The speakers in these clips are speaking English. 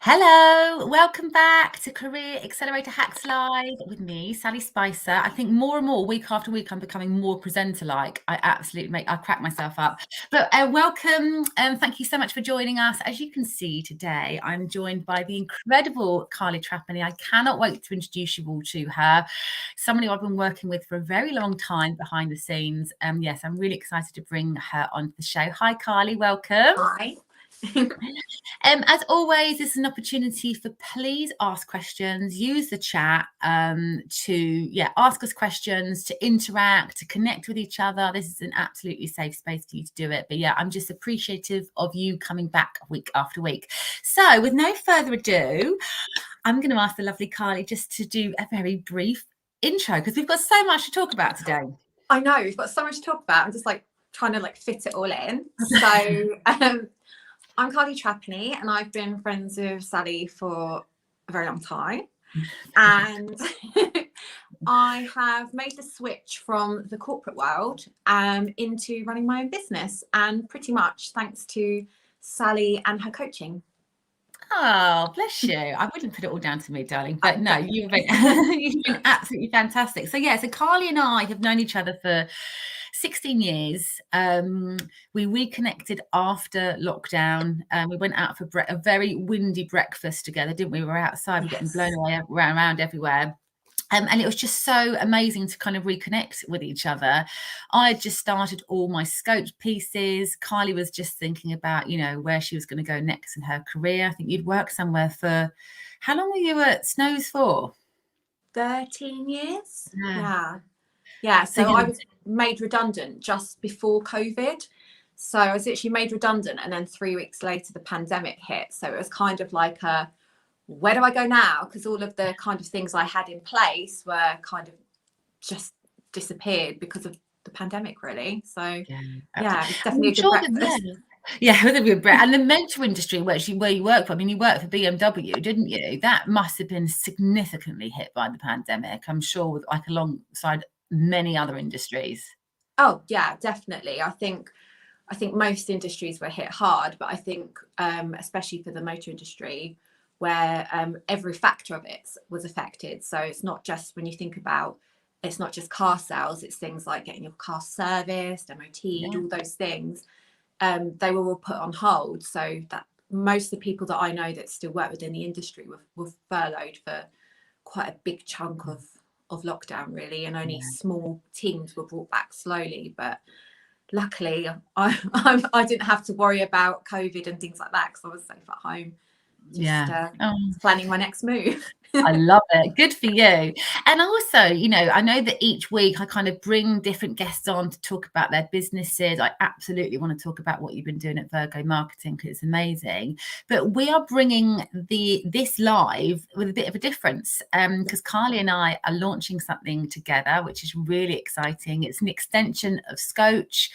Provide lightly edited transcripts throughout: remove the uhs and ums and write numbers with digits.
Hello, welcome back to Career Accelerator Hacks Live with me, Sally Spicer. I think more and more, week after week, I'm becoming more presenter-like. I crack myself up. But welcome, and thank you so much for joining us. As you can see today, I'm joined by the incredible Carly Trapani. I cannot wait to introduce you all to her. Somebody I've been working with for a very long time behind the scenes. Yes, I'm really excited to bring her onto the show. Hi, Carly, welcome. Hi. As always, this is an opportunity for please ask questions, use the chat to ask us questions, to interact, to connect with each other. This is an absolutely safe space for you to do it. But I'm just appreciative of you coming back week after week. So with no further ado, I'm going to ask the lovely Carly just to do a very brief intro because we've got so much to talk about today. I know, we've got so much to talk about. I'm just trying to fit it all in. So I'm Carly Trapani and I've been friends with Sally for a very long time. And I have made the switch from the corporate world into running my own business, and pretty much thanks to Sally and her coaching. Oh, bless you. I wouldn't put it all down to me, darling, but no, you've been absolutely fantastic. So Carly and I have known each other for 16 years. We reconnected after lockdown. We went out for a very windy breakfast together, didn't we? We were outside, we were getting blown away around everywhere. And it was just so amazing to kind of reconnect with each other. I had just started all my SCOACH pieces. Kylie was just thinking about, where she was going to go next in her career. I think you'd worked somewhere for, how long were you at Snows for? 13 years. Yeah. So I was made redundant just before COVID. So I was literally made redundant, and then 3 weeks later, the pandemic hit. So it was kind of like where do I go now? Because all of the kind of things I had in place were kind of just disappeared because of the pandemic, really. So it's definitely a good breakfast. Yeah, with a good break. And the motor industry where you work for, I mean, you worked for BMW, didn't you? That must have been significantly hit by the pandemic, I'm sure, with alongside many other industries. Oh yeah, definitely. I think most industries were hit hard, but I think especially for the motor industry, where every factor of it was affected. So it's not just, when you think about, it's not just car sales, it's things like getting your car serviced, MOT'd, all those things. They were all put on hold. So that most of the people that I know that still work within the industry were furloughed for quite a big chunk of lockdown, really, and only small teams were brought back slowly. But luckily I didn't have to worry about COVID and things like that because I was safe at home, planning my next move. I love it. Good for you. And also, I know that each week I kind of bring different guests on to talk about their businesses. I absolutely want to talk about what you've been doing at Virgo Marketing because it's amazing. But we are bringing this live with a bit of a difference because Carly and I are launching something together, which is really exciting. It's an extension of SCOACH.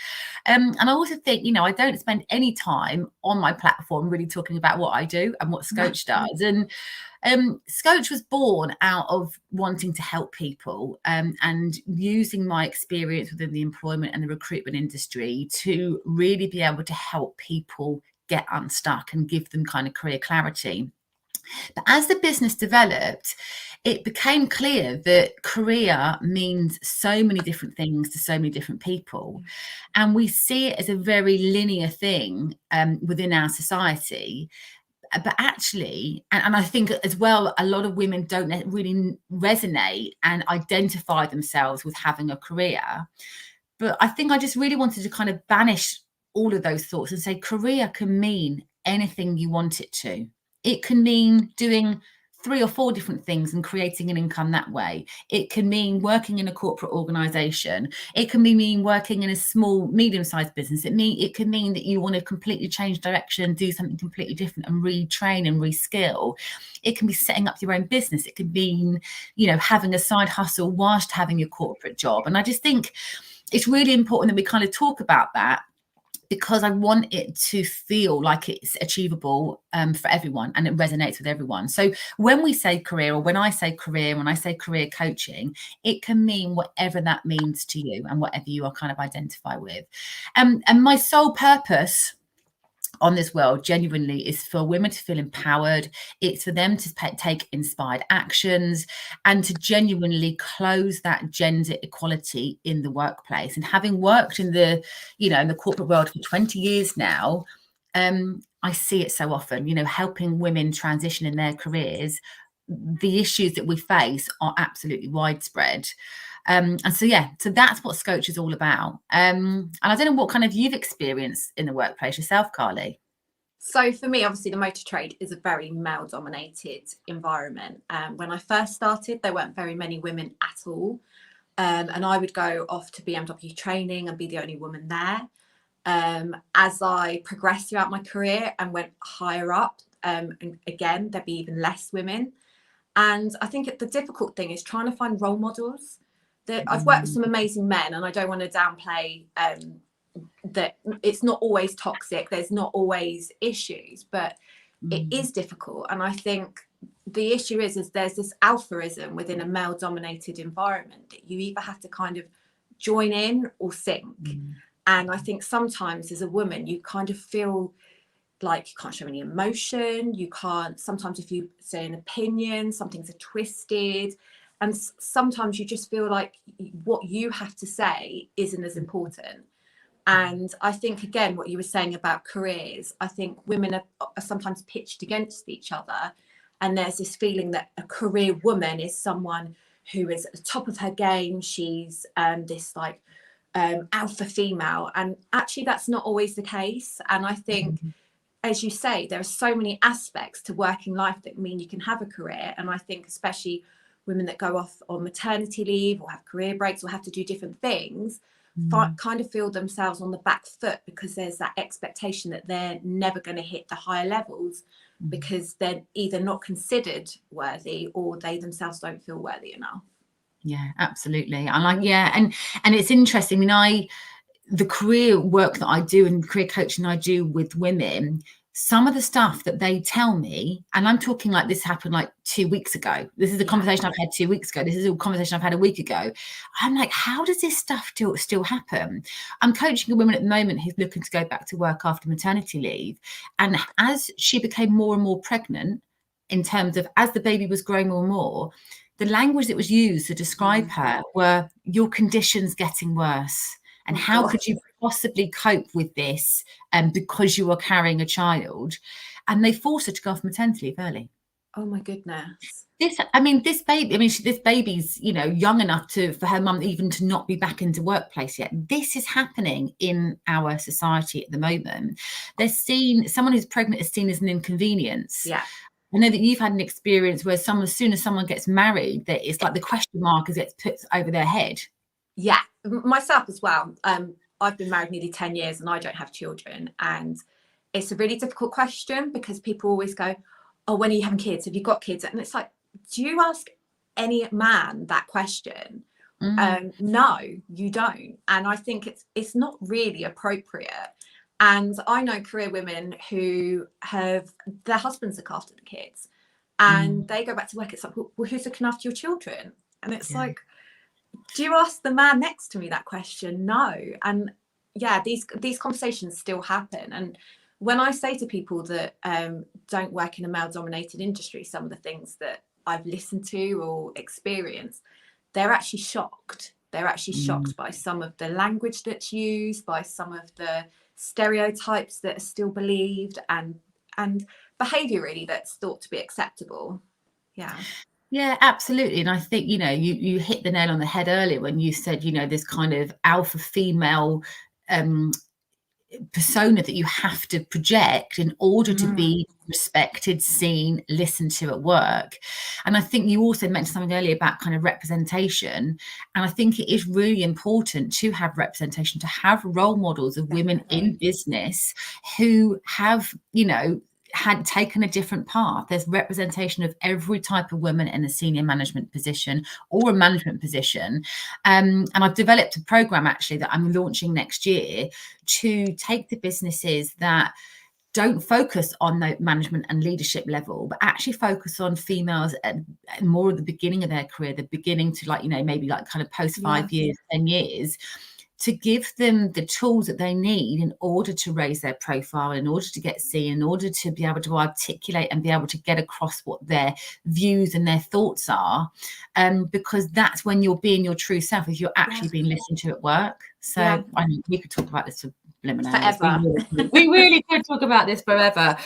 And I also think, I don't spend any time on my platform really talking about what I do and what SCOACH does. And SCOACH was born out of wanting to help people and using my experience within the employment and the recruitment industry to really be able to help people get unstuck and give them kind of career clarity. But as the business developed, it became clear that career means so many different things to so many different people. And we see it as a very linear thing within our society. But actually, and I think as well, a lot of women don't really resonate and identify themselves with having a career. But I think I just really wanted to kind of banish all of those thoughts and say career can mean anything you want it to. It can mean doing 3 or 4 different things and creating an income that way. It can mean working in a corporate organization. It can mean working in a small, medium-sized business. It can mean that you want to completely change direction, do something completely different and retrain and reskill. It can be setting up your own business. It can mean, having a side hustle whilst having your corporate job. And I just think it's really important that we kind of talk about that, because I want it to feel like it's achievable for everyone and it resonates with everyone. So when we say career, or when I say career coaching, it can mean whatever that means to you and whatever you are kind of identify with. And my sole purpose on this world genuinely is for women to feel empowered. It's for them to take inspired actions and to genuinely close that gender equality in the workplace. And having worked in the, in the corporate world for 20 years now, I see it so often, helping women transition in their careers. The issues that we face are absolutely widespread. And so that's what SCOACH is all about. And I don't know what kind of you've experienced in the workplace yourself, Carly. So for me, obviously, the motor trade is a very male-dominated environment. When I first started, there weren't very many women at all. And I would go off to BMW training and be the only woman there. As I progressed throughout my career and went higher up, and again, there'd be even less women. And I think the difficult thing is trying to find role models. I've worked with some amazing men, and I don't want to downplay that it's not always toxic. There's not always issues, but it is difficult. And I think the issue is there's this alphaism within a male-dominated environment that you either have to kind of join in or sink. And I think sometimes as a woman, you kind of feel like you can't show any emotion. You can't, sometimes if you say an opinion, some things are twisted. And sometimes you just feel like what you have to say isn't as important. And I think, again, what you were saying about careers, I think women are sometimes pitched against each other. And there's this feeling that a career woman is someone who is at the top of her game. She's this like alpha female. And actually, that's not always the case. And I think, as you say, there are so many aspects to working life that mean you can have a career. And I think especially women that go off on maternity leave or have career breaks or have to do different things kind of feel themselves on the back foot because there's that expectation that they're never going to hit the higher levels because they're either not considered worthy or they themselves don't feel worthy enough. Yeah, absolutely. I like, and it's interesting. I mean, the career work that I do and career coaching I do with women, some of the stuff that they tell me, and I'm talking like this happened like 2 weeks ago. This is a conversation I've had 2 weeks ago. This is a conversation I've had a week ago. I'm like, how does this stuff still happen? I'm coaching a woman at the moment who's looking to go back to work after maternity leave. And as she became more and more pregnant, in terms of as the baby was growing more and more, the language that was used to describe her were your condition's getting worse. And how could you possibly cope with this because you are carrying a child? And they forced her to go off maternity leave early. Oh my goodness. This baby's, young enough for her mum even to not be back into workplace yet. This is happening in our society at the moment. Someone who's pregnant is seen as an inconvenience. Yeah. I know that you've had an experience where as soon as someone gets married, that it's like the question mark gets put over their head. Yeah, myself as well. I've been married nearly 10 years and I don't have children. And it's a really difficult question because people always go, oh, when are you having kids? Have you got kids? And it's like, do you ask any man that question? No, you don't. And I think it's not really appropriate. And I know career women who have their husbands look after the kids and they go back to work. It's like, well, who's looking after your children? And it's like, do you ask the man next to me that question? No. And these conversations still happen. And when I say to people that don't work in a male-dominated industry, some of the things that I've listened to or experienced, they're actually shocked. They're actually shocked by some of the language that's used, by some of the stereotypes that are still believed, and behaviour really that's thought to be acceptable. Yeah, absolutely. And I think, you hit the nail on the head earlier when you said, this kind of alpha female persona that you have to project in order to be respected, seen, listened to at work. And I think you also mentioned something earlier about kind of representation. And I think it is really important to have representation, to have role models of women in business who have, had taken a different path. There's representation of every type of woman in a senior management position or a management position. And I've developed a program actually that I'm launching next year to take the businesses that don't focus on the management and leadership level, but actually focus on females at more at the beginning of their career, the beginning to maybe kind of post 5 years, 10 years, to give them the tools that they need in order to raise their profile, in order to get seen, in order to be able to articulate and be able to get across what their views and their thoughts are, because that's when you're being your true self, if you're actually being listened to at work. So I mean, we could talk about this for forever. We really could talk about this forever.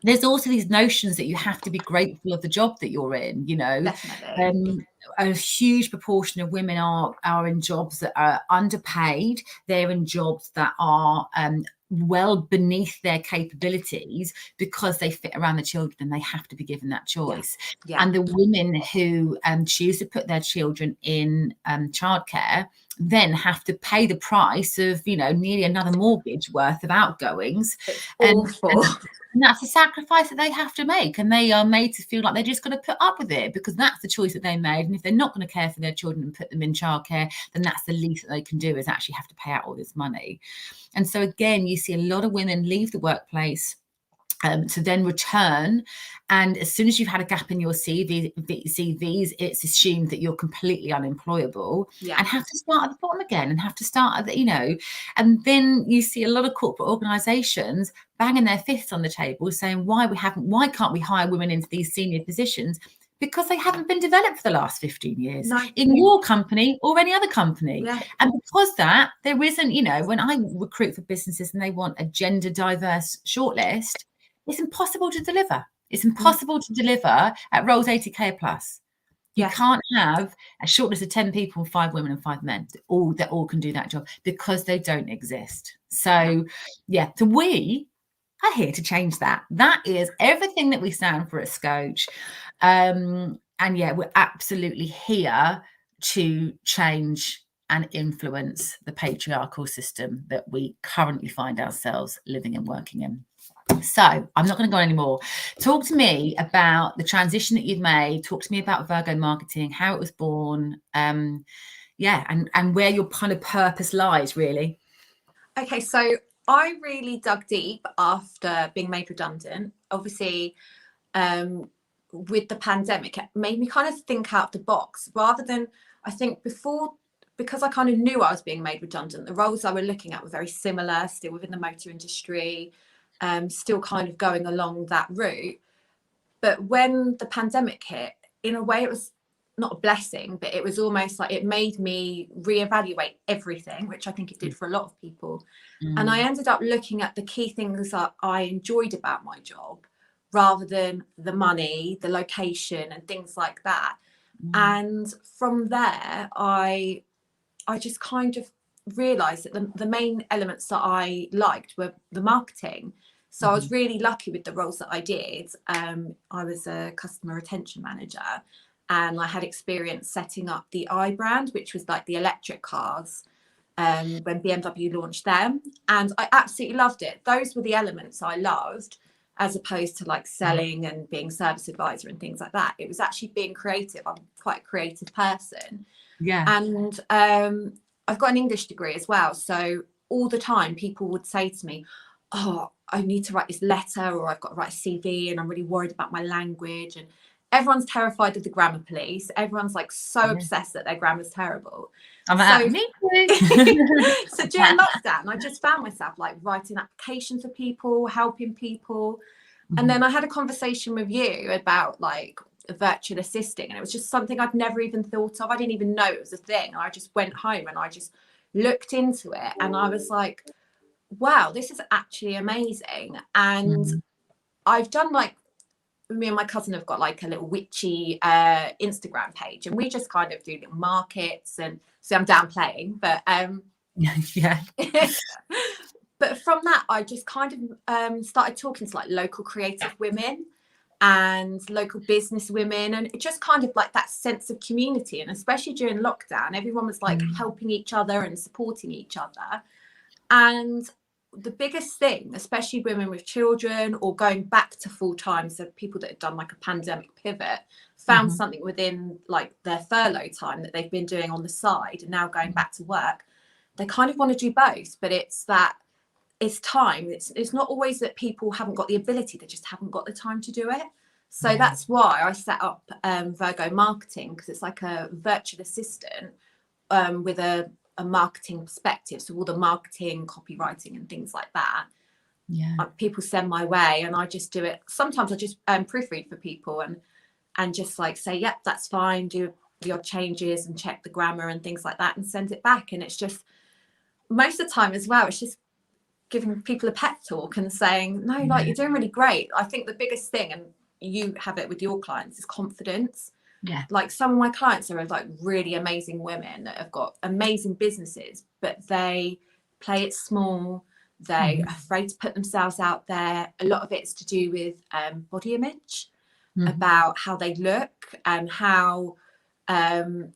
There's also these notions that you have to be grateful of the job that you're in, you know. Definitely. A huge proportion of women are in jobs that are underpaid. They're in jobs that are well beneath their capabilities because they fit around the children and they have to be given that choice. And the women who choose to put their children in childcare then have to pay the price of, you know, nearly another mortgage worth of outgoings. And that's a sacrifice that they have to make, and they are made to feel like they're just going to put up with it because that's the choice that they made. And if they're not going to care for their children and put them in childcare, then that's the least that they can do, is actually have to pay out all this money. And so again, you see a lot of women leave the workplace to then return, and as soon as you've had a gap in your CVs, it's assumed that you're completely unemployable and have to start at the bottom again and have to start at the, you know. And then you see a lot of corporate organizations banging their fists on the table saying, why can't we hire women into these senior positions? Because they haven't been developed for the last 15 years in your company or any other company. And because that, there isn't, you know, when I recruit for businesses and they want a gender diverse shortlist, it's impossible to deliver. It's impossible to deliver at roles 80k plus. You can't have a shortlist of 10 people, 5 women and 5 men that all can do that job because they don't exist. So so we are here to change that. That is everything that we stand for at SCOACH. And we're absolutely here to change and influence the patriarchal system that we currently find ourselves living and working in. So I'm not going to go anymore. Talk to me about the transition that you've made. Talk to me about Virgo Marketing, how it was born, and where your kind of purpose lies, really. Okay, so I really dug deep after being made redundant. Obviously, with the pandemic, it made me kind of think out the box rather than, I think before, because I kind of knew I was being made redundant, the roles I were looking at were very similar, still within the motor industry, still kind of going along that route. But when the pandemic hit, in a way, it was not a blessing, but it was almost like it made me reevaluate everything, which I think it did for a lot of people. And I ended up looking at the key things that I enjoyed about my job rather than the money, the location and things like that. And from there, I just kind of realized that the main elements that I liked were the marketing. So I was really lucky with the roles that I did. I was a customer retention manager, and I had experience setting up the I brand, which was like the electric cars, when BMW launched them. And I absolutely loved it. Those were the elements I loved, as opposed to like selling and being service advisor and things like that. It was actually being creative. I'm quite a creative person. And I've got an English degree as well. So all the time people would say to me, oh, I need to write this letter, or I've got to write a CV and I'm really worried about my language. And everyone's terrified of the grammar police. Everyone's like so obsessed that their grammar's terrible. Me too. So during lockdown, I just found myself like writing applications for people, helping people. And then I had a conversation with you about like virtual assisting, and it was just something I'd never even thought of. I didn't even know it was a thing. I just went home and I just looked into it, and I was like, wow, this is actually amazing. And I've done like, me and my cousin have got like a little witchy Instagram page, and we just kind of do little markets, and so I'm downplaying, but but from that I just kind of started talking to like local creative women and local business women, and it just kind of like that sense of community. And especially during lockdown, everyone was like helping each other and supporting each other. And the biggest thing, especially women with children or going back to full time, so people that had done like a pandemic pivot, found something within like their furlough time that they've been doing on the side and now going back to work. They kind of want to do both, but it's time. It's not always that people haven't got the ability, they just haven't got the time to do it. So that's why I set up Virgo Marketing, because it's like a virtual assistant with a a marketing perspective, so all the marketing, copywriting and things like that, people send my way, and I just do it. Sometimes I just proofread for people and just like say, yep, that's fine, do the odd changes and check the grammar and things like that and send it back. And it's just, most of the time as well, it's just giving people a pep talk and saying, no, like, you're doing really great. I think the biggest thing, and you have it with your clients, is confidence. Like, some of my clients are like really amazing women that have got amazing businesses, but they play it small. They are afraid to put themselves out there. A lot of it's to do with body image, about how they look and how that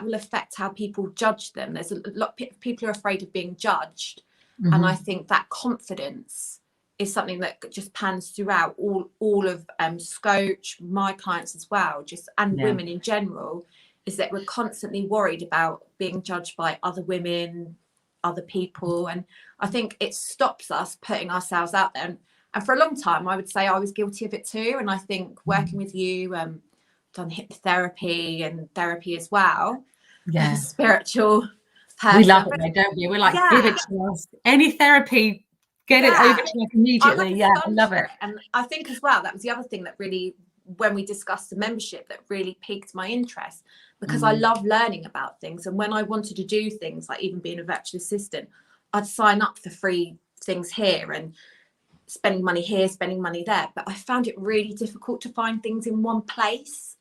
will affect how people judge them. There's a lot of people are afraid of being judged. And I think that confidence is something that just pans throughout all of SCOACH, my clients as well, just, and women in general, is that we're constantly worried about being judged by other women, other people. And I think it stops us putting ourselves out there. And for a long time, I would say I was guilty of it too. And I think working with you, done hypnotherapy and therapy as well. Spiritual person. We love it though, don't we? We're like, give it to us. Any therapy, get it over to us immediately. I love it. And I think as well, that was the other thing that really, when we discussed the membership, that really piqued my interest, because I love learning about things. And when I wanted to do things like even being a virtual assistant, I'd sign up for free things here and spending money here, spending money there. But I found it really difficult to find things in one place.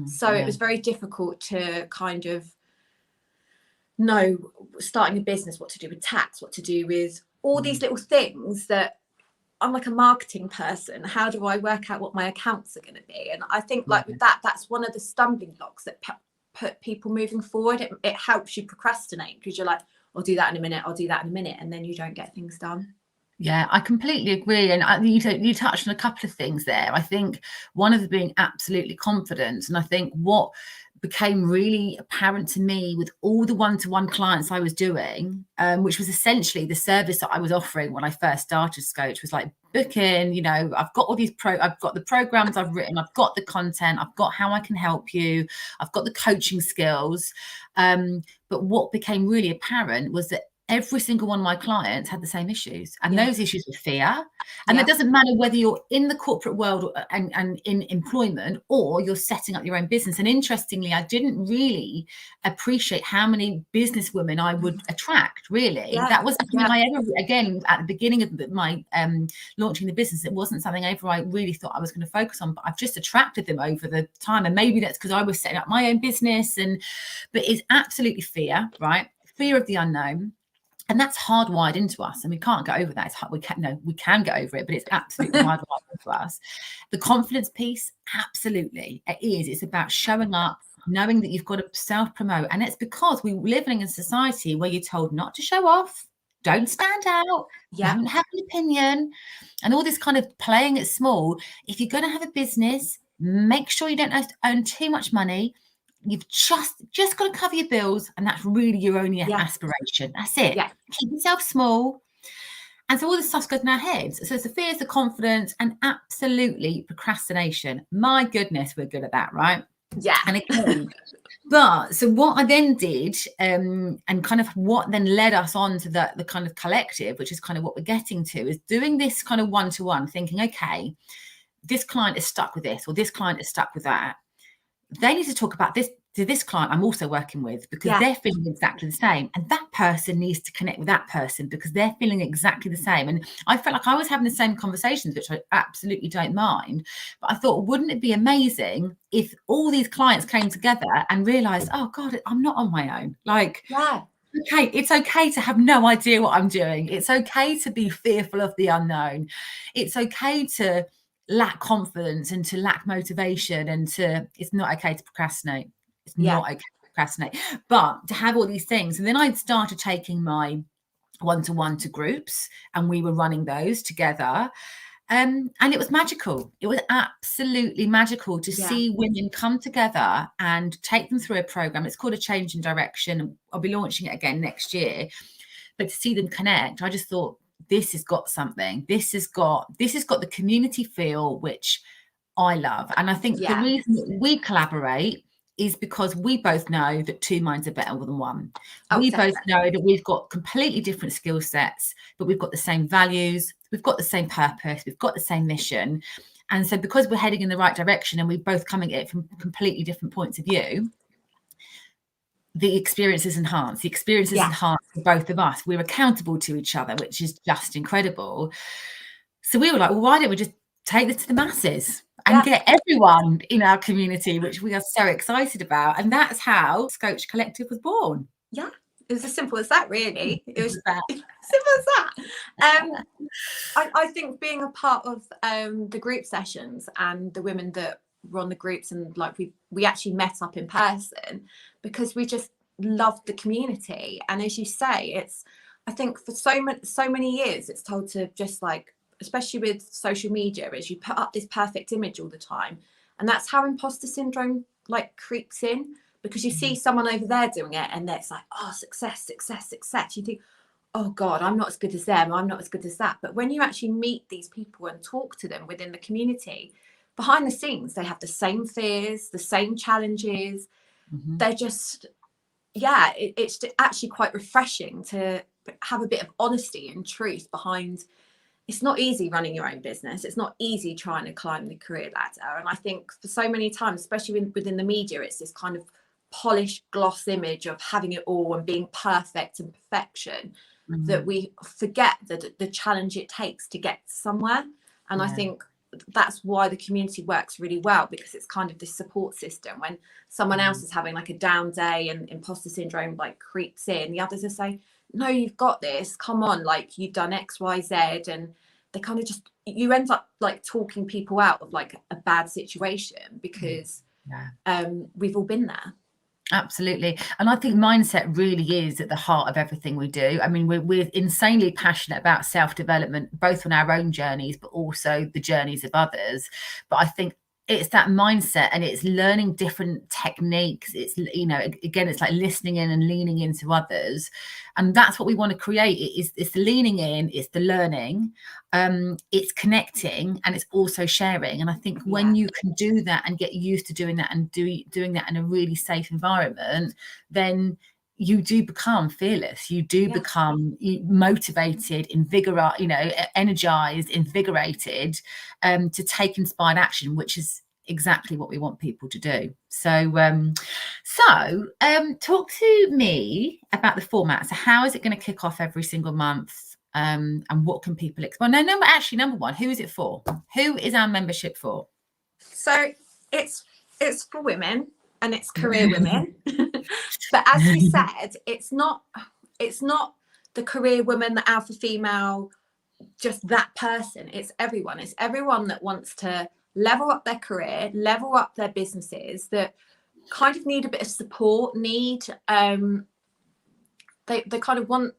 So it was very difficult to kind of know, starting a business, what to do with tax, what to do with all these little things that I'm like a marketing person. How do I work out what my accounts are going to be? And I think like with that, that's one of the stumbling blocks that put people moving forward. It helps you procrastinate, because you're like, I'll do that in a minute, I'll do that in a minute, and then you don't get things done. Yeah, I completely agree. And you touched on a couple of things there. I think one of them being absolutely confident. And I think what became really apparent to me with all the one-to-one clients I was doing, which was essentially the service that I was offering when I first started SCOACH, was like, booking, you know, I've got all these I've got the programs I've written, I've got the content, I've got how I can help you, I've got the coaching skills. But what became really apparent was that every single one of my clients had the same issues, and those issues were fear. And it doesn't matter whether you're in the corporate world and in employment, or you're setting up your own business. And interestingly, I didn't really appreciate how many businesswomen I would attract, really. That wasn't something I ever, again, at the beginning of my launching the business, it wasn't something ever I really thought I was going to focus on, but I've just attracted them over the time. And maybe that's because I was setting up my own business. But it's absolutely fear, right? Fear of the unknown. And that's hardwired into us, and we can't get over that. We can get over it, but it's absolutely hardwired into us. The confidence piece, absolutely, it is. It's about showing up, knowing that you've got to self-promote, and it's because we're living in a society where you're told not to show off, don't stand out, don't have an opinion, and all this kind of playing it small. If you're going to have a business, make sure you don't own too much money. You've just got to cover your bills, and that's really your only aspiration. That's it. Keep yourself small. And so all this stuff goes in our heads. So it's the fears, the confidence, and absolutely procrastination. My goodness, we're good at that, right? And again, but so what I then did, and kind of what then led us on to the kind of collective, which is kind of what we're getting to, is doing this kind of one-to-one, thinking, okay, this client is stuck with this, or this client is stuck with that. They need to talk about this to this client I'm also working with, because they're feeling exactly the same. And that person needs to connect with that person because they're feeling exactly the same. And I felt like I was having the same conversations, which I absolutely don't mind. But I thought, wouldn't it be amazing if all these clients came together and realized, oh God, I'm not on my own. Like, okay, it's okay to have no idea what I'm doing. It's okay to be fearful of the unknown. It's okay to lack confidence and to lack motivation, and it's not okay to procrastinate. It's not okay to procrastinate, but to have all these things. And then I started taking my one-to-one to groups, and we were running those together. And it was magical. It was absolutely magical to see women come together and take them through a program. It's called A Change in Direction. I'll be launching it again next year. But to see them connect, I just thought, this has got something. This has got the community feel, which I love. And I think the reason that we collaborate is because we both know that two minds are better than one. Oh, We definitely. both know that we've got completely different skill sets, but we've got the same values, we've got the same purpose, we've got the same mission. And so because we're heading in the right direction and we're both coming at it from completely different points of view, the experience is enhanced. The experience is enhanced for both of us. We're accountable to each other, which is just incredible. So we were like, well, why don't we just take this to the masses and get everyone in our community, which we are so excited about. And that's how SCOACH Collective was born. Yeah, it was as simple as that, really. It was simple as that. I think being a part of the group sessions and the women that were on the groups, and like we actually met up in person because we just loved the community. And as you say, it's, I think for so many years it's told to just like, especially with social media, is you put up this perfect image all the time, and that's how imposter syndrome like creeps in, because you see someone over there doing it and it's like, oh, success, success, success. You think, oh God, I'm not as good as them, I'm not as good as that. But when you actually meet these people and talk to them within the community, behind the scenes, they have the same fears, the same challenges. They're just, it's actually quite refreshing to have a bit of honesty and truth behind. It's not easy running your own business. It's not easy trying to climb the career ladder. And I think for so many times, especially within the media, it's this kind of polished gloss image of having it all and being perfect and perfection, that we forget that the challenge it takes to get somewhere. And I think that's why the community works really well, because it's kind of this support system. When someone else is having like a down day and imposter syndrome like creeps in, the others are saying, no, you've got this, come on, like you've done X, Y, Z. And they kind of just, you end up like talking people out of like a bad situation, because we've all been there. Absolutely. And I think mindset really is at the heart of everything we do. I mean, we're insanely passionate about self-development, both on our own journeys, but also the journeys of others. But I think it's that mindset, and it's learning different techniques. It's, you know, again, it's like listening in and leaning into others. And that's what we want to create. It's the leaning in, it's the learning, it's connecting, and it's also sharing. And I think when you can do that and get used to doing that and doing that in a really safe environment, then you do become fearless. You do become motivated, energized, invigorated, to take inspired action, which is exactly what we want people to do. So talk to me about the format. So how is it going to kick off every single month? And what can people expect? Well, number one, who is it for? Who is our membership for? So it's for women, and it's career women. But as we said, it's not the career woman, the alpha female, just that person. It's everyone. It's everyone that wants to level up their career, level up their businesses, that kind of need a bit of support, they kind of want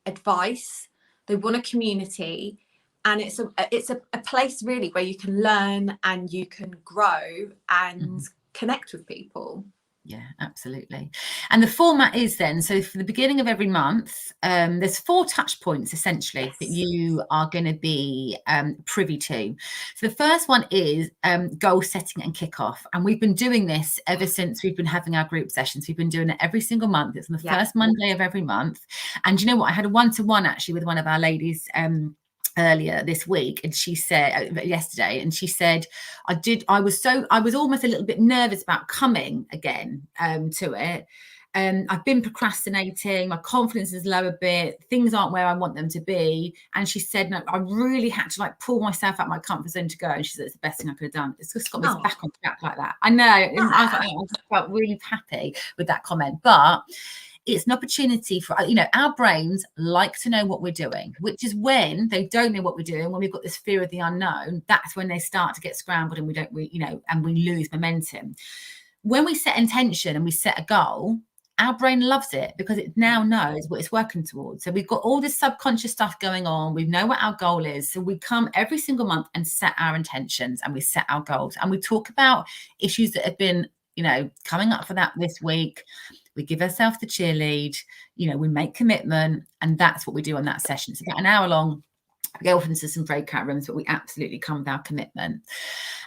advice, they want a community. And it's a place really where you can learn and you can grow and connect with people. Yeah, absolutely. And the format is then, so for the beginning of every month, there's 4 touch points essentially that you are going to be privy to. So the first one is goal setting and kickoff. And we've been doing this ever since we've been having our group sessions. We've been doing it every single month. It's on the first Monday of every month. And you know what? I had a one-to-one actually with one of our ladies earlier this week, and she said yesterday, and she said, I was almost a little bit nervous about coming again to it. I've been procrastinating, my confidence is low a bit, things aren't where I want them to be. And she said, no, I really had to like pull myself out of my comfort zone to go. And she said, it's the best thing I could have done. It's just got me back on track like that. I know. I was like, I just felt really happy with that comment. But it's an opportunity for, our brains like to know what we're doing, which is when they don't know what we're doing, when we've got this fear of the unknown, that's when they start to get scrambled and we lose momentum. When we set intention and we set a goal, our brain loves it because it now knows what it's working towards. So we've got all this subconscious stuff going on. We know what our goal is. So we come every single month and set our intentions and we set our goals, and we talk about issues that have been, coming up for that this week. We give ourselves the cheerlead, we make commitment, and that's what we do on that session. It's about an hour long. go off into some breakout rooms, but we absolutely come with our commitment.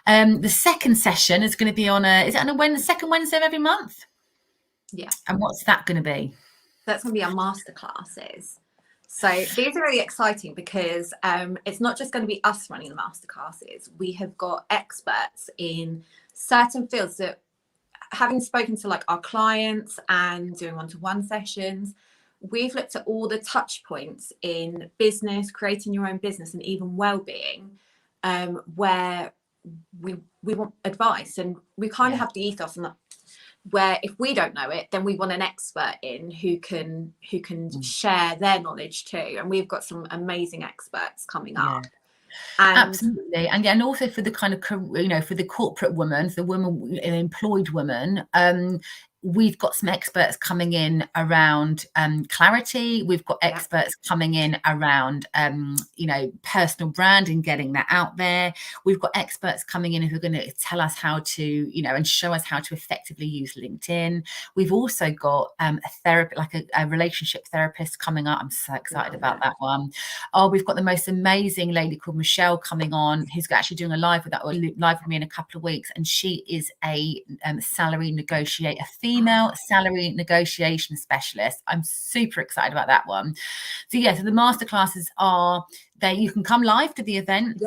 The second session is going to be on the second Wednesday of every month? Yeah. And what's that going to be? That's going to be our masterclasses. So these are really exciting because it's not just going to be us running the masterclasses. We have got experts in certain fields that, having spoken to like our clients and doing one-to-one sessions, we've looked at all the touch points in business, creating your own business, and even well-being, where we want advice, and we kind of have the ethos and where if we don't know it, then we want an expert in who can share their knowledge too. And we've got some amazing experts coming up. And absolutely. And also for the kind of, for the corporate women, the women, employed women, we've got some experts coming in around clarity. We've got experts coming in around, personal brand and getting that out there. We've got experts coming in who are going to tell us how to, and show us how to effectively use LinkedIn. We've also got a therapy, like a relationship therapist coming up. I'm so excited about that one. Oh, we've got the most amazing lady called Michelle coming on, who's actually doing a live with me in a couple of weeks. And she is a salary negotiator, female salary negotiation specialist. I'm super excited about that one. So so the masterclasses are there. You can come live to the event.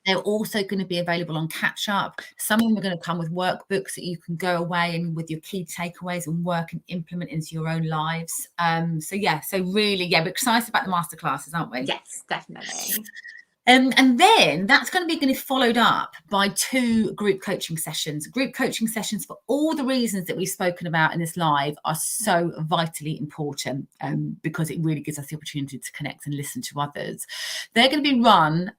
They're also going to be available on catch up. Some of them are going to come with workbooks that you can go away and with your key takeaways and work and implement into your own lives. So really, we're excited about the masterclasses, aren't we? Yes, definitely. And then that's going to be followed up by 2 group coaching sessions. Group coaching sessions, for all the reasons that we've spoken about in this live, are so vitally important, because it really gives us the opportunity to connect and listen to others. They're going to be run,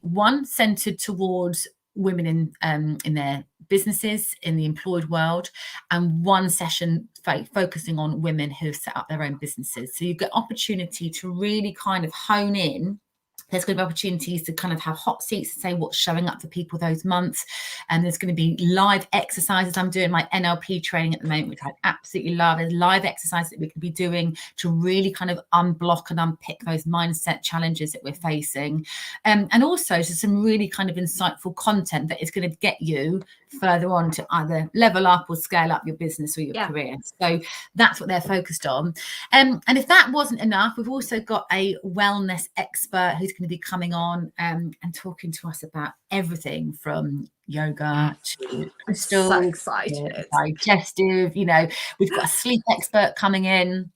one centered towards women in their businesses, in the employed world, and one session focusing on women who have set up their own businesses. So you get opportunity to really kind of hone in. There's going to be opportunities to kind of have hot seats to say what's showing up for people those months. And there's going to be live exercises. I'm doing my NLP training at the moment, which I absolutely love. There's live exercises that we can be doing to really kind of unblock and unpick those mindset challenges that we're facing. And also just some really kind of insightful content that is going to get you further on to either level up or scale up your business or your career. So that's what they're focused on. And if that wasn't enough, we've also got a wellness expert who's going to be coming on and talking to us about everything from yoga to crystals, so excited, digestive. We've got a sleep expert coming in.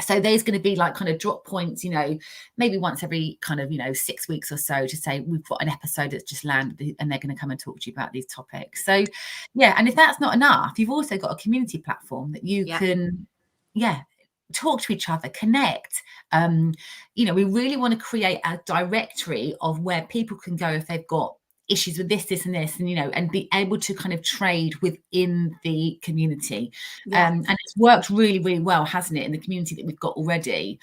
So there's going to be like kind of drop points, maybe once every kind of, 6 weeks or so, to say we've got an episode that's just landed and they're going to come and talk to you about these topics. So, and if that's not enough, you've also got a community platform that you can, talk to each other, connect. We really want to create a directory of where people can go if they've got issues with this and this, and and be able to kind of trade within the community. And it's worked really, really well, hasn't it, in the community that we've got already.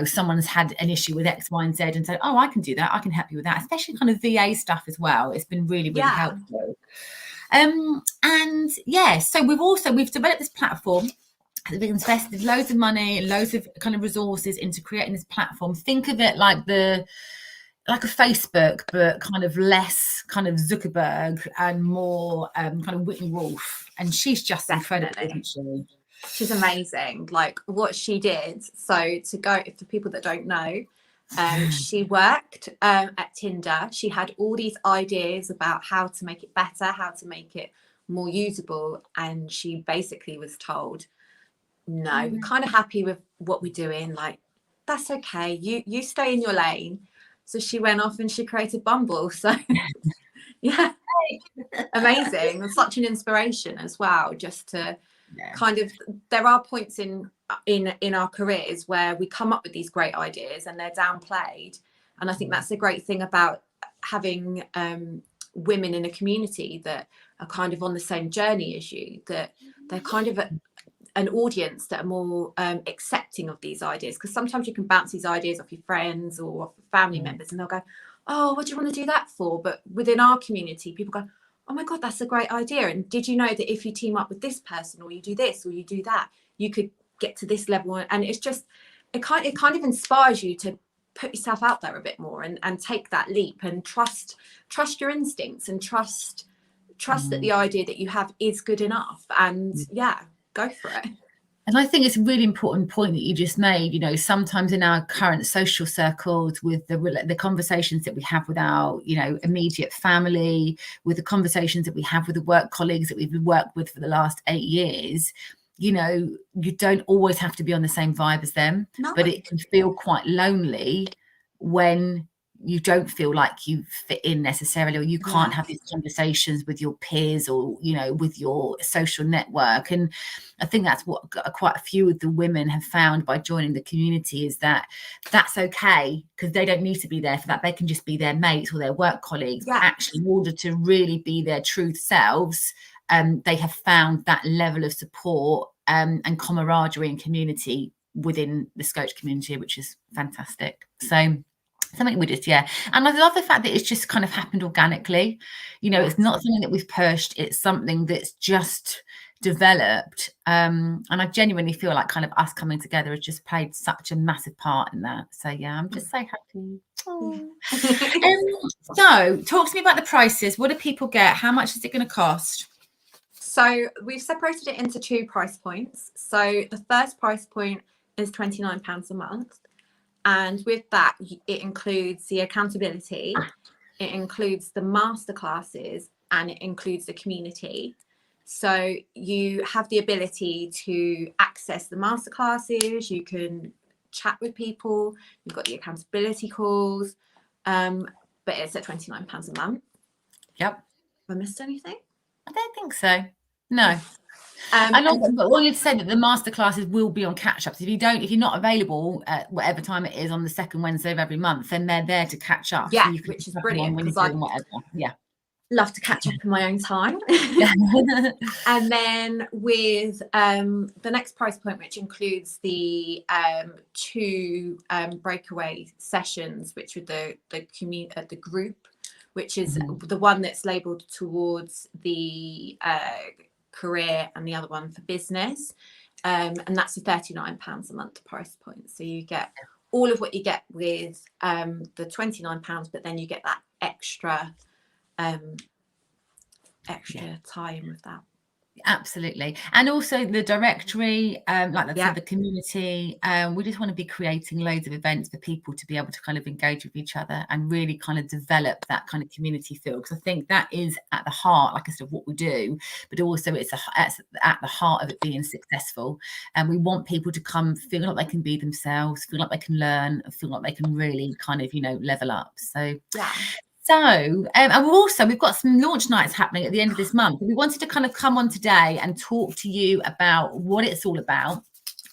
Someone's had an issue with X, Y, and Z and said, oh, I can do that, I can help you with that, especially kind of VA stuff as well. It's been really, really helpful. So we've developed this platform. We've invested loads of money and loads of kind of resources into creating this platform. Think of it like a Facebook, but kind of less kind of Zuckerberg and more kind of Whitney Wolf. And she's just incredible, isn't she? She's amazing. Like what she did. So for people that don't know, she worked at Tinder. She had all these ideas about how to make it better, how to make it more usable. And she basically was told, no, we're kind of happy with what we're doing. Like, that's okay. You stay in your lane. So she went off and she created Bumble. So amazing. And such an inspiration as well, just to kind of, there are points in our careers where we come up with these great ideas and they're downplayed. And I think that's the great thing about having women in a community that are kind of on the same journey as you, that they're kind of an audience that are more accepting of these ideas, because sometimes you can bounce these ideas off your friends or off family members and they'll go, oh, what do you want to do that for? But within our community, people go, oh my God, that's a great idea. And did you know that if you team up with this person, or you do this, or you do that, you could get to this level? And it's just, it kind of inspires you to put yourself out there a bit more and take that leap and trust your instincts and trust that the idea that you have is good enough, and go for it. And I think it's a really important point that you just made. You know, sometimes in our current social circles, with the conversations that we have with our, you know, immediate family, with the conversations that we have with the work colleagues that we've worked with for the last 8 years, you know, you don't always have to be on the same vibe as them, but it can feel quite lonely when you don't feel like you fit in necessarily, or you can't have these conversations with your peers or, you know, with your social network. And I think that's what quite a few of the women have found by joining the community, is that that's okay, because they don't need to be there for that. They can just be their mates or their work colleagues. But actually, in order to really be their truth selves, they have found that level of support and camaraderie and community within the SCOACH community, which is fantastic. So something we just, and I love the fact that it's just kind of happened organically. You know, it's not something that we've pushed, it's something that's just developed, and I genuinely feel like kind of us coming together has just played such a massive part in that. So I'm just so happy. So talk to me about the prices. What do people get? How much is it going to cost? So we've separated it into 2 price points. So the first price point is £29 a month. And with that, it includes the accountability, it includes the masterclasses, and it includes the community. So you have the ability to access the masterclasses, you can chat with people, you've got the accountability calls, but it's at £29 a month. Yep. Have I missed anything? I don't think so. No. And also, but all you'd say that the masterclasses will be on catch-ups. If you're not available at whatever time it is on the second Wednesday of every month, then they're there to catch up. Yeah, so you can which is brilliant, because I love to catch up in my own time. And then with the next price point, which includes the 2 breakaway sessions, which are the group, which is the one that's labelled towards the career and the other one for business, and that's a £39 a month price point. So you get all of what you get with the £29, but then you get that extra time with that. Absolutely. And also the directory, like I said, the community, we just want to be creating loads of events for people to be able to kind of engage with each other and really kind of develop that kind of community feel, because I think that is at the heart, like I said, of what we do, but also it's at the heart of it being successful. And we want people to come feel like they can be themselves, feel like they can learn, feel like they can really kind of, you know, level up. So So, and we've got some launch nights happening at the end of this month. We wanted to kind of come on today and talk to you about what it's all about,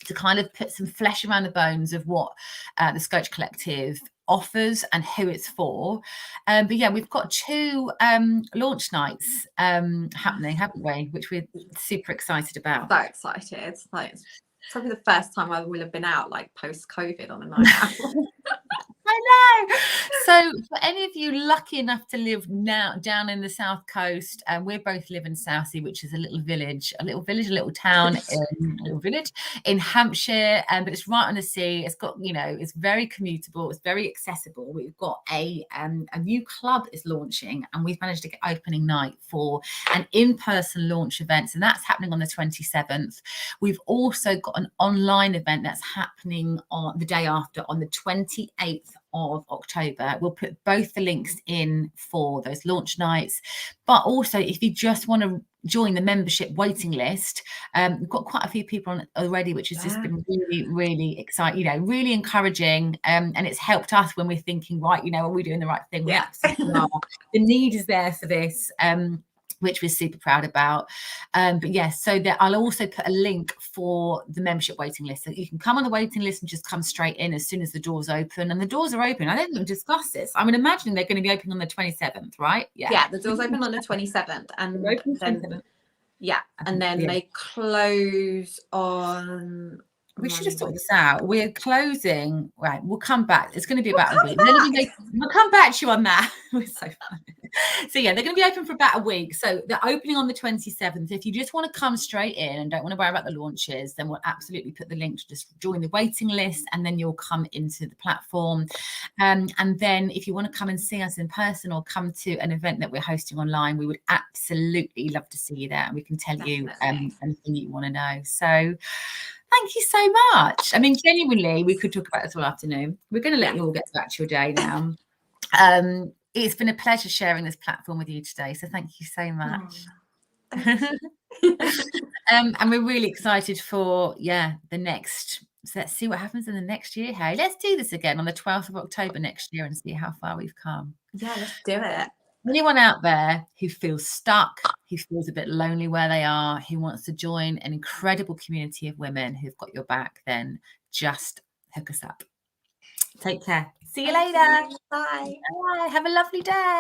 to kind of put some flesh around the bones of what the SCOACH Collective offers and who it's for. But we've got 2 launch nights happening, haven't we? Which we're super excited about. So excited. Like, it's probably the first time I will have been out, like, post-COVID on a night out. I know. So for any of you lucky enough to live now down in the South Coast, and we both live in Southsea, which is a little town, in Hampshire, but it's right on the sea. It's got, you know, it's very commutable, it's very accessible. We've got a new club is launching, and we've managed to get opening night for an in-person launch event, and that's happening on the 27th. We've also got an online event that's happening on the day after, on the 28th of October. We'll put both the links in for those launch nights, but also if you just want to join the membership waiting list, we've got quite a few people on it already, which has just been really exciting, you know, really encouraging, and it's helped us when we're thinking, right, you know, are we doing the right thing? We absolutely are. The need is there for this, which we're super proud about. But yes, so that I'll also put a link for the membership waiting list, so you can come on the waiting list and just come straight in as soon as the doors open. And the doors are open. I don't even discuss this. I'm imagining they're going to be open on the 27th, right? Yeah, the doors open on the 27th, and then, and then they close on We should have sorted this out. We're closing. Right, we'll come back. It's going to be about a week. We'll come back to you on that. We're so funny. So yeah, they're going to be open for about a week. So they're opening on the 27th. If you just want to come straight in and don't want to worry about the launches, then we'll absolutely put the link to just join the waiting list, and then you'll come into the platform. And then if you want to come and see us in person or come to an event that we're hosting online, we would absolutely love to see you there, and we can tell you anything you want to know. So thank you so much. I mean, genuinely, we could talk about this all afternoon. We're going to let you all get back to your day now. It's been a pleasure sharing this platform with you today. So thank you so much. And we're really excited for, the next. So let's see what happens in the next year. Hey, let's do this again on the 12th of October next year and see how far we've come. Yeah, let's do it. Anyone out there who feels stuck, who feels a bit lonely where they are, who wants to join an incredible community of women who've got your back, then just hook us up. Take care. See you later. Bye. Bye. Have a lovely day.